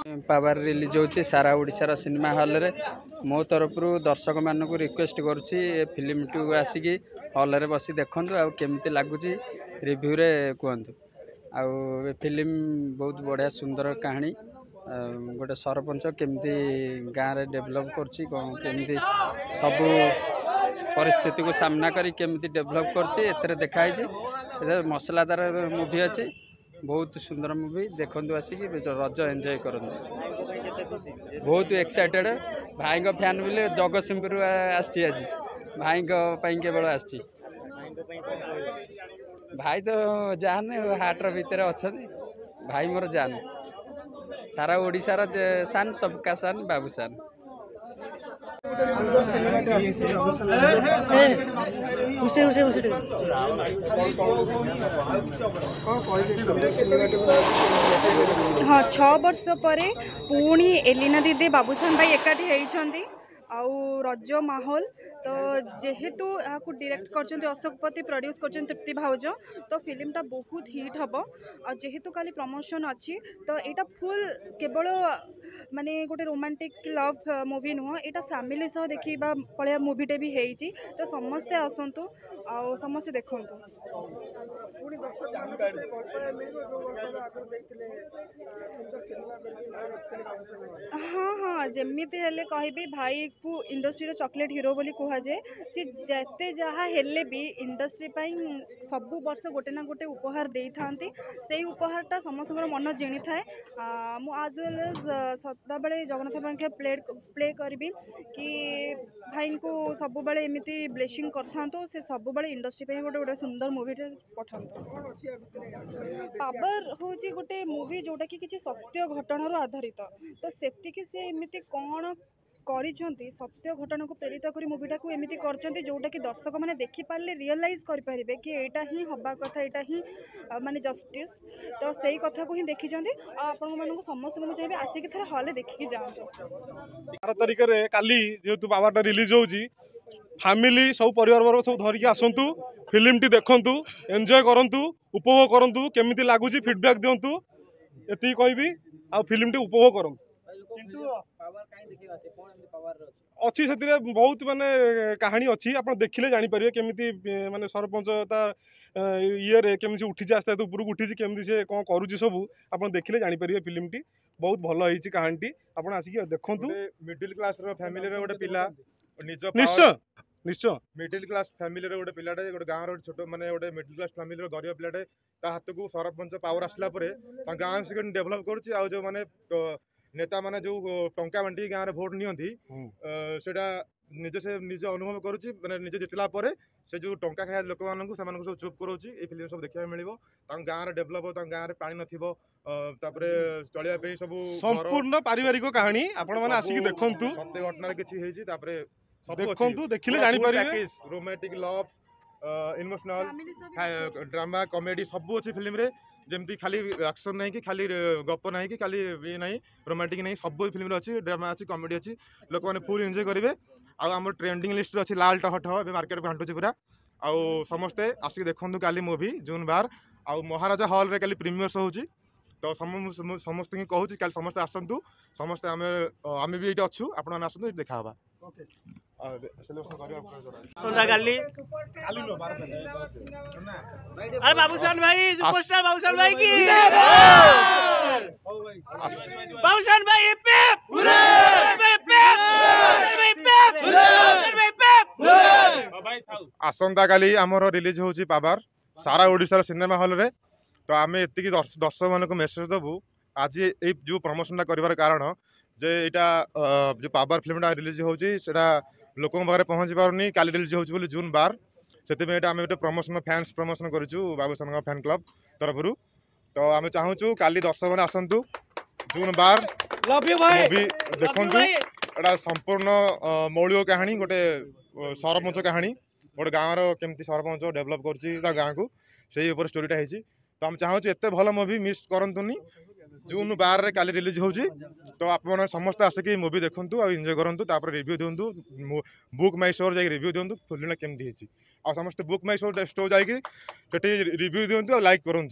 Power release होची सारा ओडिशार सिनेमा हॉल रे मो तरफ दर्शक मानक request करुच्ची film to Ashik hall रे बसी देखु आ केमती लगुच रिव्यू रे कहतु आ फिल्म बहुत बढ़िया सुंदर कहानी गोटे सरपंच केमती गाँव रे डेभलप करमती सब परिस्थिति को सामना करी केमती डेभलप कर देखाई मसलादार मूवी अच्छी बहुत सुंदर मूवी देखु आसिक रज एंजॉय करूँ बहुत एक्साइटेड भाई फैन बोले जगतसिंहपुर आसी आज भाई केवल आसी भाई तो जान हार्टर भितर अच्छा भाई मोर जान सारा ओडिशार सान सबका सान बाबूसान हाँ 6 वर्ष पर पुणी एलिना दीदी बाबूसान भाई एकाठी होती आउ रज माहौल तो जेहेतु यहाँ डायरेक्ट कर अशोक पति प्रोड्यूस कर तृप्ति भाउज तो फिल्मटा बहुत हिट हम और जेहेतु काली प्रमोशन अच्छी तो यहाँ फुल केवल माने गोटे रोमांटिक लव मूवी नुह यहाँ फैमिली सह देखा भाया मूवीटे भी होती तो समस्ते आसतु आ समस्ते देखु हाँ हाँ जमीती हेले कहबी भाई को इंडस्ट्री चॉकलेट हीरो बोली कहुए सी जेते जहाँ हेले भी इंडस्ट्री सबु वर्ष गोटे ना गोटे उपहार दे था से उपहारटा समस्त मन जिणी थाए आज वेल एज सदा बेले जगन्नाथ पाखे प्ले करी कि भाई को सब बेले एमती ब्लेसिंग कर से सब बेले इंडस्ट्री गोटे गोटे सुंदर मूवी पठातु पावर हूँ गोटे मूवी जोटा कि किसी सत्य घटनार आधारित तो सेतिकी से एमती कौन करिसेंती सत्य घटना को प्रेरित करी मूवीटा को एमती करछंती जोटा कि दर्शक माने देखि पारले रियलाइज करि परिबे कि एटा ही हबा कथा एटा ही माने जस्टिस तो सही कथा को ही देखि जंती आ आपन मानन को समस्त को चाहिए आसी के थरे हॉल देखि जांतु 12 तारिख रे काली जेतु बाबाटा रिलीज होउची फैमिली सब परिवार वर्ग सब धरिक आसतु फिल्म टी देखंतु एंजॉय करंतु उपभोग करंतु केमिति लागुची फीडबैक दियंतु एति कहबी आ फिल्म टी उपभोग करंतु अच्छी से बहुत माने कहानी अच्छी आप देखिले जापर केमी माने सरपंच ये केमी उठी आस्ते आस्ते उपरକୁ उठी केमी से कौन करुच्ची सब आप देखिले जापर फिल्म टी बहुत भल होती कहानी टी आप आसिक देखु मिडिल क्लास फैमिली गोटे पिला निश्चय निश्चय मिडिल क्लास फैमिली गोटे पिलाटे गोटे गाँव छोट माने गोटे मिडिल क्लास फैमिली गरीब पिलाटे हाथ को सरपंच पावर आसला गाँव से डेभलप कर माने नेता माने जो टंका बांटी गाँव में भोट नियंती सेटा निजे से निजे अनुभव करुच्ची माने निजे जितला से जो टंका खाया लोक मानू सब चुप करोची ए फिल्म सब देखा मिलो गाँव में डेभलप हो गाँव में पानी नथिबो चलिया सब संपूर्ण पारिवारिक कहानी आपण माने आसिक देखंतु सत्य घटना किछि हेछि तापरे सब देखंतु देखिले जानि परिबे romantic love emotional drama comedy सब अच्छी फिल्म रे जमती खाली एक्शन नहीं कि खाली गप नहीं कि खाली ये नहीं रोमांटिक नहीं सब फिल्म अच्छी ड्रामा अच्छी कॉमेडी अच्छी लोक मैंने फुल एंजॉय करेंगे आम ट्रेंडिंग लिस्ट अच्छी लाल टह ठह मार्केट को घाटुची पूरा आउ समस्ते आसिक देखु काली मूवी जून 12 आउ महाराजा हॉल रे काली प्रीमियर्स होची तो समस्त ही कहूँ काली समस्ते आसतु समस्ते आम भी ये अच्छु आपण आसतु देखा अरे बाबूसान भाई सुपरस्टार बाबूसान भाई की बाबूसान भाई आसंता काली आमर रिलीज होची पावर सारा ओडिशार सिनेमा हॉल रे तो आम एति दर्शक मान को मेसेज देवु आज ये जो प्रमोशन कर कारण जे यहाँ जो पावर फिल्मटा रिलीज होची सेटा लोक पाखे पहुँची पारनी काली रिलीज होची जून 12 से आम गोटे प्रमोशन फैंस प्रमोशन करूँ बाबूसान फैन क्लब तरफ तो आम चाहूँ काली दर्शक मैंने आसतु जून 12 मूवी देखु एटा संपूर्ण मौलिक कहानी गोटे सरपंच कहानी गोटे गाँव केमती सरपंच डेभलप कर गाँव को से स्टोरीटा होती तो आम चाहूँ एत भल मूवी मिस करतुनी जून 12 रे काली रिलीज होची तो आप समस्त आसिक मूवी देखु और एंजॉय करूँ रिव्यू दिंतु बुक माई स्टोर जाकि रिव्यू दिंतु फिल्म केमती आ समस्त बुक माई स्टोर जाकि रिव्यू दिंतु और लाइक करूँ।